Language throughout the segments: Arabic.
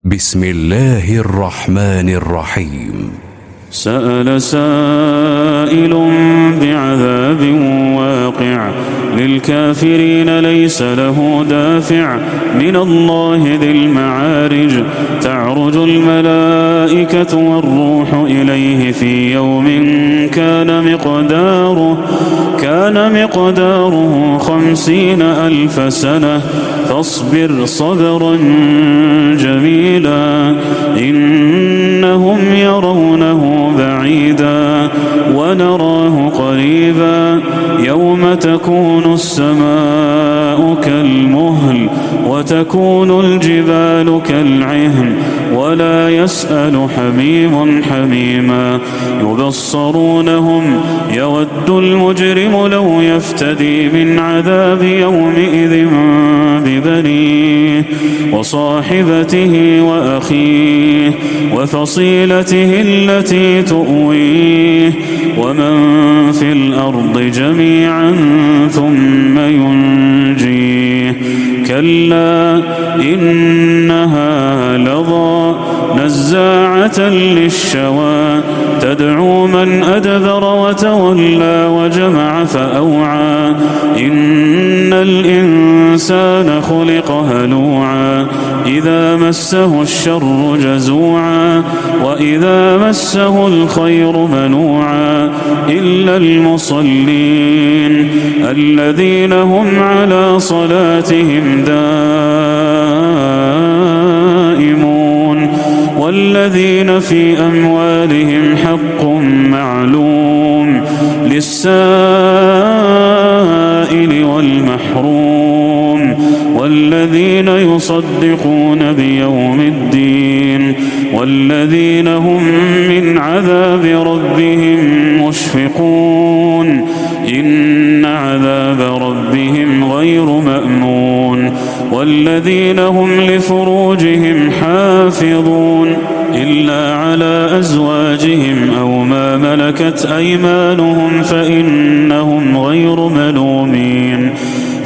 بسم الله الرحمن الرحيم. سأل سائل بعذاب واقع للكافرين ليس له دافع من الله ذي المعارج تعرج الملائكة والروح إليه في يوم كان مقداره 50,000 سنة فاصبر صبرا جميلا إنهم يرونه بعيدا ونراه قريبا يوم تكون السماء كالمهل وتكون الجبال كالعهن ولا يسأل حميم حميما يبصرونهم يود المجرم لو يفتدي من عذاب يومئذ ببنيه وصاحبته وأخيه وفصيلته التي تؤويه ومن في الأرض جميعا ثم ينجيه كلا إنها لظى نزاعة للشوى تدعو من أدبر وتولى وجمع فأوعى إن الإنسان خلق هلوعا إذا مسه الشر جزوعا وإذا مسه الخير منوعا إلا المصلين الذين هم على صلاتهم دائمون والذين في أموالهم حق معلوم للسائل والمحروم والذين يصدقون بيوم الدين والذين هم من عذاب ربهم مشفقون إن عذاب ربهم غير مأمون والذين هم لفروجهم حافظون إلا على أزواجهم أو ما ملكت أيمانهم فإنهم غير ملومين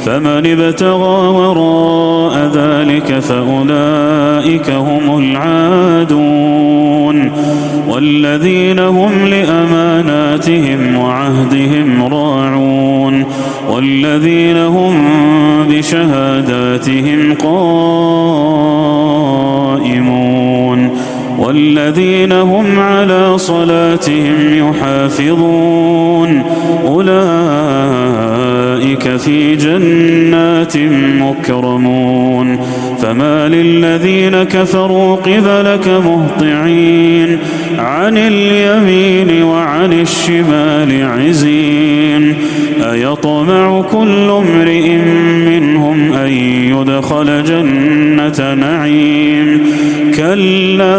فمن ابتغى وراء ذلك فأولئك هم العادون والذين هم لأماناتهم وعهدهم راعون والذين هم بشهاداتهم قائمون والذين هم على صلاتهم يحافظون أولئك في جنات مكرمون فما للذين كفروا قبلك مهطعين عن اليمين وعن الشمال عزين أيطمع كل امرئ منهم أن يدخل جنة نعيم كلا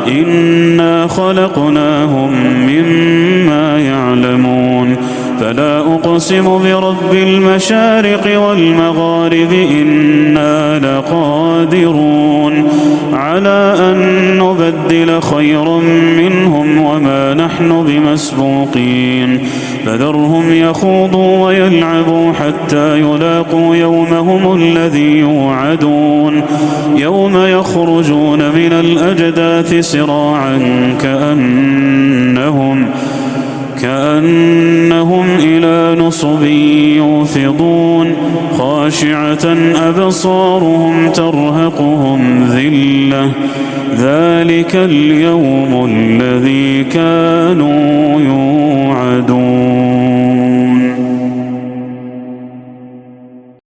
إنا خلقناهم مما يعلمون فلا أقسم برب المشارق والمغارب إنا لقادرون على أن نبدل خيرا منهم وما نحن بمسبوقين فذرهم يخوضوا ويلعبوا حتى يلاقوا يومهم الذي يوعدون يوم يخرجون من الأجداث سراعا كأنهم إلى نصب يوفضون خاشعة أبصارهم ترهقهم ذلة ذلك اليوم الذي كانوا يوعدون.